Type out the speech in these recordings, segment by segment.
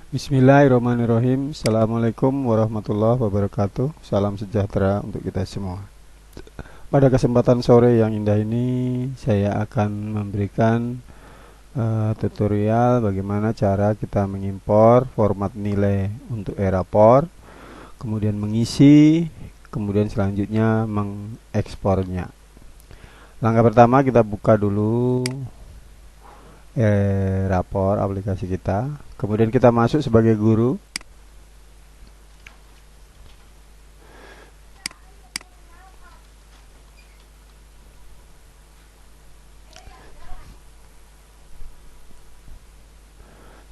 Bismillahirrahmanirrahim. Assalamualaikum warahmatullahi wabarakatuh. Salam sejahtera untuk kita semua. Pada kesempatan sore yang indah ini, saya akan memberikan tutorial bagaimana cara kita mengimpor format nilai untuk Erapor, kemudian mengisi, kemudian selanjutnya mengekspornya. Langkah pertama, kita buka dulu Erapor aplikasi kita. Kemudian kita masuk sebagai guru.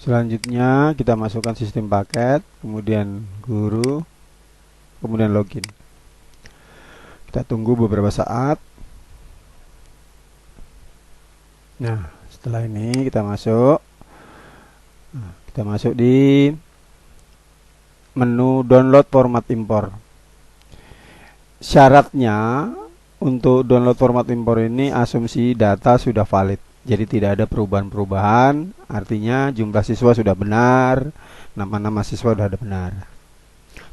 Selanjutnya kita masukkan sistem paket, kemudian guru, kemudian login. Kita tunggu beberapa saat. Nah, setelah ini kita masuk. Kita masuk di menu download format impor. Syaratnya untuk download format impor ini asumsi data sudah valid. Jadi tidak ada perubahan-perubahan, artinya jumlah siswa sudah benar, nama-nama siswa sudah ada benar.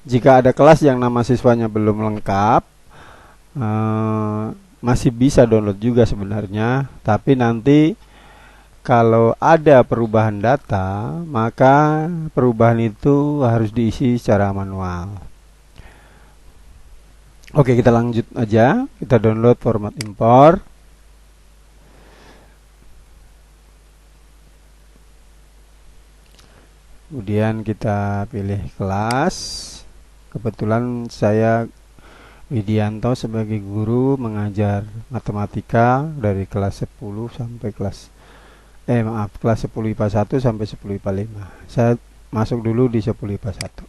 Jika ada kelas yang nama siswanya belum lengkap, masih bisa download juga sebenarnya, tapi nanti kalau ada perubahan data, maka perubahan itu harus diisi secara manual. Oke, kita lanjut aja, kita download format impor. Kemudian kita pilih kelas. Kebetulan saya Widianto sebagai guru mengajar matematika dari kelas 10 sampai kelas kelas 10 IPA 1 sampai 10 IPA 5. Saya masuk dulu di 10 IPA 1.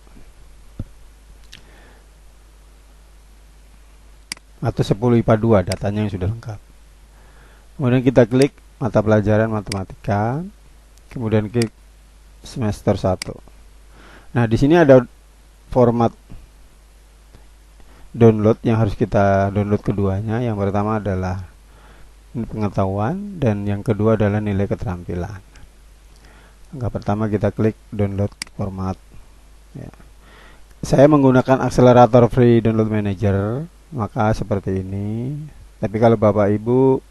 Atau 10 IPA 2, datanya yang sudah lengkap. Kemudian kita klik mata pelajaran matematika. Kemudian klik semester 1. Nah, di sini ada format download yang harus kita download keduanya. Yang pertama adalah pengetahuan dan yang kedua adalah nilai keterampilan. Langkah pertama kita klik download format. Ya. Saya menggunakan akselerator free download manager, maka seperti ini. Tapi kalau Bapak Ibu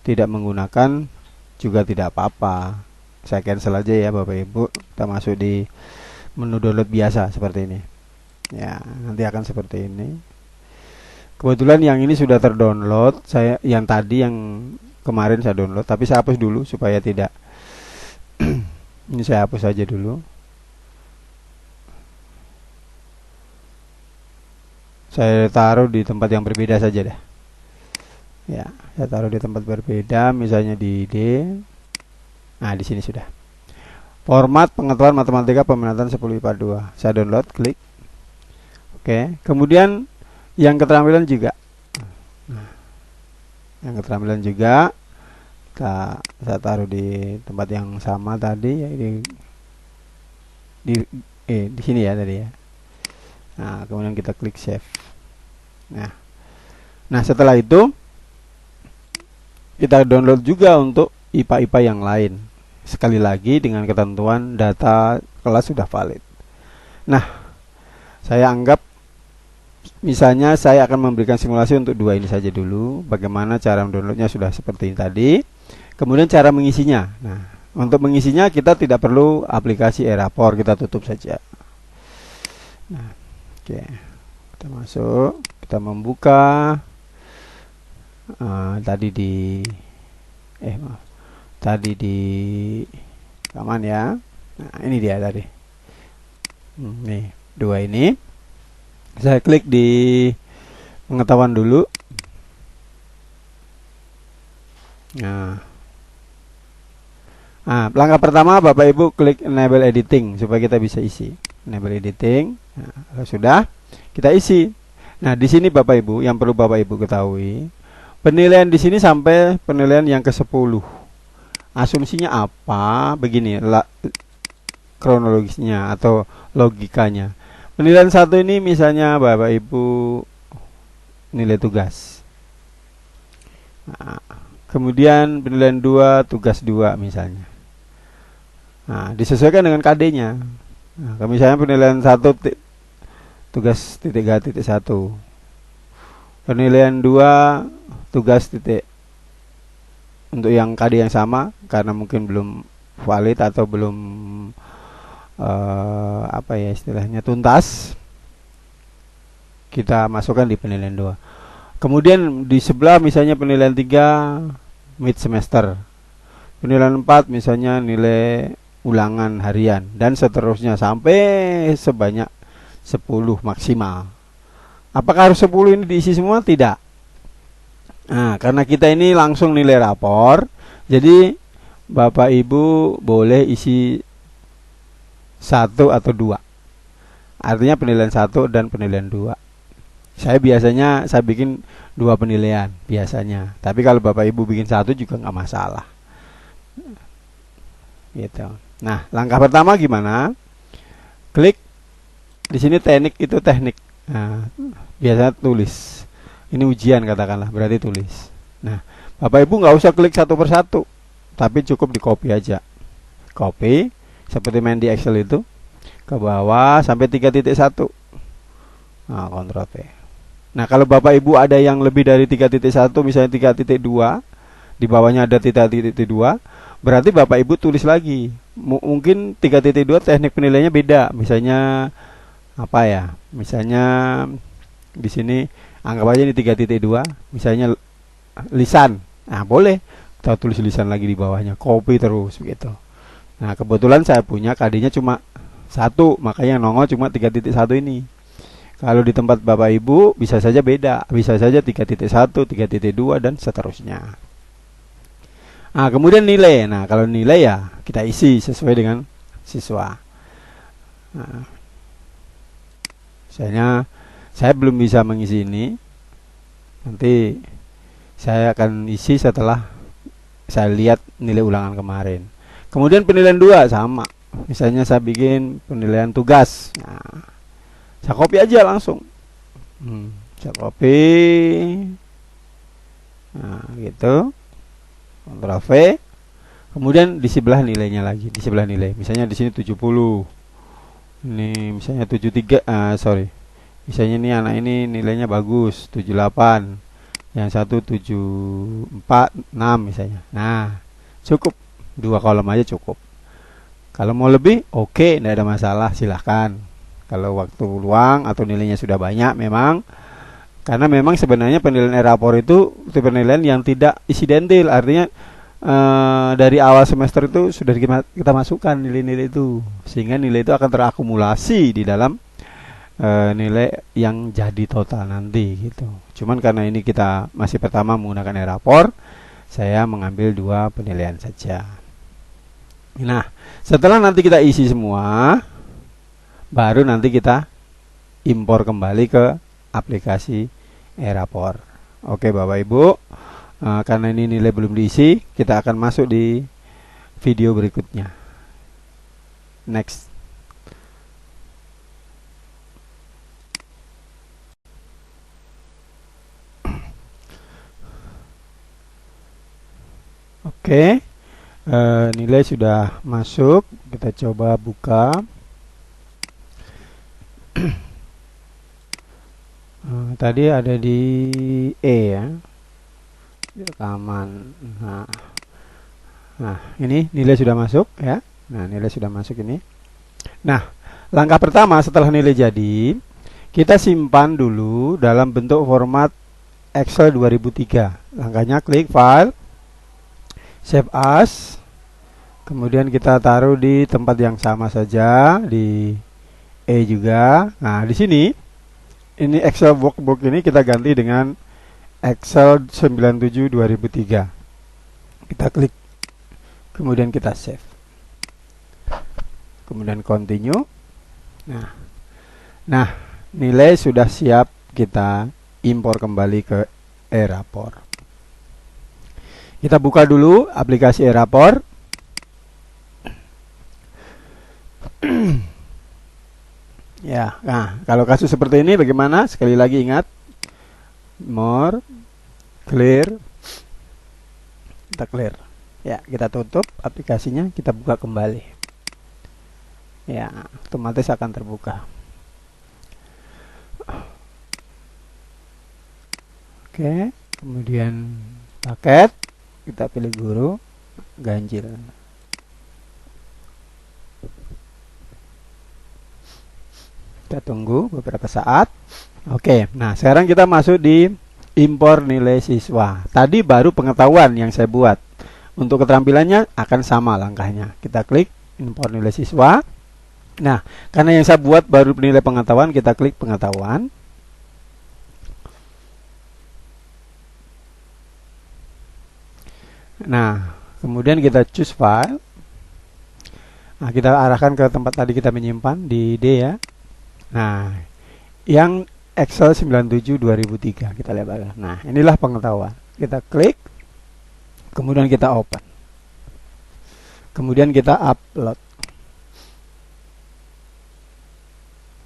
tidak menggunakan juga tidak apa-apa. Saya cancel aja ya Bapak Ibu. Kita masuk di menu download biasa seperti ini. Ya, nanti akan seperti ini. Kebetulan yang ini sudah terdownload. Saya yang tadi yang kemarin saya download, tapi saya hapus dulu supaya tidak. Ini saya hapus saja dulu. Saya taruh di tempat yang berbeda saja dah. Ya, saya taruh di tempat berbeda, misalnya di D. Nah, di sini sudah. Format pengetahuan matematika peminatan 10 IPA 2. Saya download, klik. Oke, kemudian yang keterampilan juga. Nah, yang keterampilan juga saya taruh di tempat yang sama tadi, ya, di sini ya tadi ya. Nah, kemudian kita klik save. Nah, setelah itu kita download juga untuk IPA-IPA yang lain. Sekali lagi dengan ketentuan data kelas sudah valid. Nah, saya anggap misalnya saya akan memberikan simulasi untuk dua ini saja dulu. Bagaimana cara mendownloadnya sudah seperti ini tadi. Kemudian cara mengisinya. Nah, untuk mengisinya kita tidak perlu aplikasi Erapor, kita tutup saja. Nah, oke. Kita masuk, kita membuka. Tadi di aman ya. Nah, ini dia tadi. Nih, dua ini. Saya klik di pengetahuan dulu. Nah, langkah pertama Bapak Ibu klik enable editing supaya kita bisa isi. Enable editing. Nah, kalau sudah, kita isi. Nah, di sini Bapak Ibu yang perlu Bapak Ibu ketahui, penilaian di sini sampai penilaian yang ke-10. Asumsinya apa? Begini, kronologisnya atau logikanya. Penilaian 1 ini misalnya Bapak Ibu nilai tugas. Nah, kemudian penilaian 2 tugas 2 misalnya. Nah, disesuaikan dengan KD-nya. Nah, misalnya penilaian 1 tugas titik H titik 1, penilaian 2 tugas titik untuk yang KD yang sama karena mungkin belum valid atau belum apa ya istilahnya tuntas, kita masukkan di penilaian 2. Kemudian di sebelah misalnya penilaian 3 mid semester, penilaian 4 misalnya nilai ulangan harian, dan seterusnya sampai sebanyak 10 maksimal. Apakah harus 10 ini diisi semua? Tidak. Nah, karena kita ini langsung nilai rapor, jadi Bapak Ibu boleh isi 1 atau 2. Artinya penilaian 1 dan penilaian 2. Saya biasanya bikin 2 penilaian biasanya. Tapi kalau Bapak Ibu bikin 1 juga nggak masalah. Gitu. Nah, langkah pertama gimana? Klik di sini teknik itu teknik. Nah, biasanya tulis. Ini ujian katakanlah, berarti tulis. Nah, Bapak Ibu nggak usah klik satu persatu, tapi cukup di copy aja. Copy seperti main di Excel itu ke bawah sampai 3.1. Nah, Ctrl V. Nah, kalau Bapak Ibu ada yang lebih dari 3.1, misalnya 3.2, di bawahnya ada 3.2, berarti Bapak Ibu tulis lagi. Mungkin 3.2 teknik penilaiannya beda. Misalnya apa ya? Misalnya di sini anggap aja ini 3.2, misalnya lisan. Nah, boleh kita tulis lisan lagi di bawahnya, copy terus begitu. Nah, kebetulan saya punya KD-nya cuma 1, makanya nongol cuma 3.1 ini. Kalau di tempat Bapak Ibu bisa saja beda, bisa saja 3.1, 3.2 dan seterusnya. Nah, kemudian nilai. Nah, kalau nilai ya kita isi sesuai dengan siswa. Nah, misalnya saya belum bisa mengisi ini. Nanti saya akan isi setelah saya lihat nilai ulangan kemarin. Kemudian penilaian 2 sama. Misalnya saya bikin penilaian tugas. Nah, saya copy aja langsung. Saya copy. Nah, gitu. Ctrl V. Kemudian di sebelah nilainya lagi, di sebelah nilai. Misalnya di sini 70. Ini misalnya 73, sorry. Misalnya ini anak ini nilainya bagus, 78. Yang satu 746 misalnya. Nah, cukup 2 kolom aja cukup. Kalau mau lebih, oke, tidak ada masalah, silahkan. Kalau waktu luang atau nilainya sudah banyak memang, karena memang sebenarnya penilaian rapor itu penilaian yang tidak insidentil, artinya dari awal semester itu sudah kita masukkan nilai-nilai itu, sehingga nilai itu akan terakumulasi di dalam nilai yang jadi total nanti gitu. Cuman karena ini kita masih pertama menggunakan rapor, saya mengambil 2 penilaian saja. Nah, setelah nanti kita isi semua, baru nanti kita impor kembali ke aplikasi e-rapor. Oke Bapak Ibu, karena ini nilai belum diisi, kita akan masuk di video berikutnya. Next. Oke, nilai sudah masuk. Kita coba buka. Tadi ada di E ya, rekaman. Nah, ini nilai sudah masuk ya. Nah, nilai sudah masuk ini. Nah, langkah pertama setelah nilai jadi, kita simpan dulu dalam bentuk format Excel 2003. Langkahnya klik File, Save As, kemudian kita taruh di tempat yang sama saja, di E juga. Nah, di sini ini Excel workbook ini kita ganti dengan Excel 97 2003. Kita klik, kemudian kita save, kemudian continue. Nah, nilai sudah siap kita impor kembali ke e-rapor. Kita buka dulu aplikasi e-rapor. Ya, nah kalau kasus seperti ini bagaimana? Sekali lagi ingat, more, clear, kita clear. Ya, kita tutup aplikasinya, kita buka kembali. ya otomatis akan terbuka. Oke, kemudian paket, kita pilih guru, ganjil. Kita tunggu beberapa saat. Oke, nah sekarang kita masuk di impor nilai siswa. Tadi baru pengetahuan yang saya buat. Untuk keterampilannya akan sama langkahnya. Kita klik impor nilai siswa. Nah, karena yang saya buat baru nilai pengetahuan, kita klik pengetahuan. Nah, kemudian kita choose file. Nah, kita arahkan ke tempat tadi kita menyimpan di D ya. Nah, yang Excel 97 2003 kita lihat. Nah, inilah pengetahuan. Kita klik, kemudian kita open, kemudian kita upload.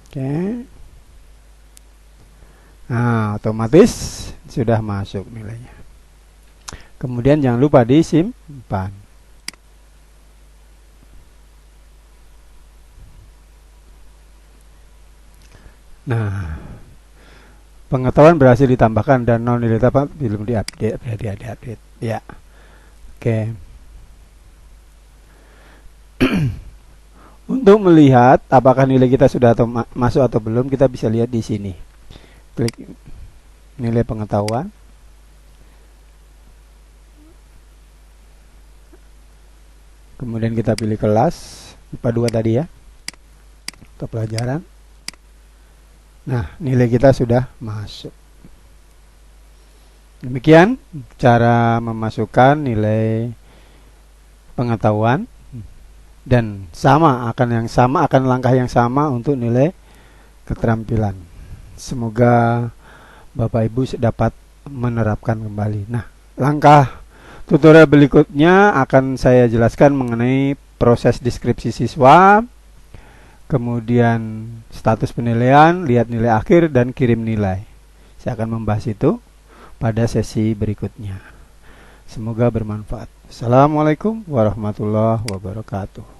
Oke. Nah, otomatis sudah masuk nilainya. Kemudian jangan lupa disimpan. Nah, pengetahuan berhasil ditambahkan dan nilai dapat belum diupdate. Ya. Oke. Untuk melihat apakah nilai kita sudah masuk atau belum, kita bisa lihat di sini. Klik nilai pengetahuan. Kemudian kita pilih kelas IPA 2 tadi ya, atau pelajaran. Nah, nilai kita sudah masuk. Demikian cara memasukkan nilai pengetahuan, dan akan langkah yang sama untuk nilai keterampilan. Semoga Bapak Ibu dapat menerapkan kembali. Nah, langkah tutorial berikutnya akan saya jelaskan mengenai proses deskripsi siswa, kemudian status penilaian, lihat nilai akhir, dan kirim nilai. Saya akan membahas itu pada sesi berikutnya. Semoga bermanfaat. Assalamualaikum warahmatullahi wabarakatuh.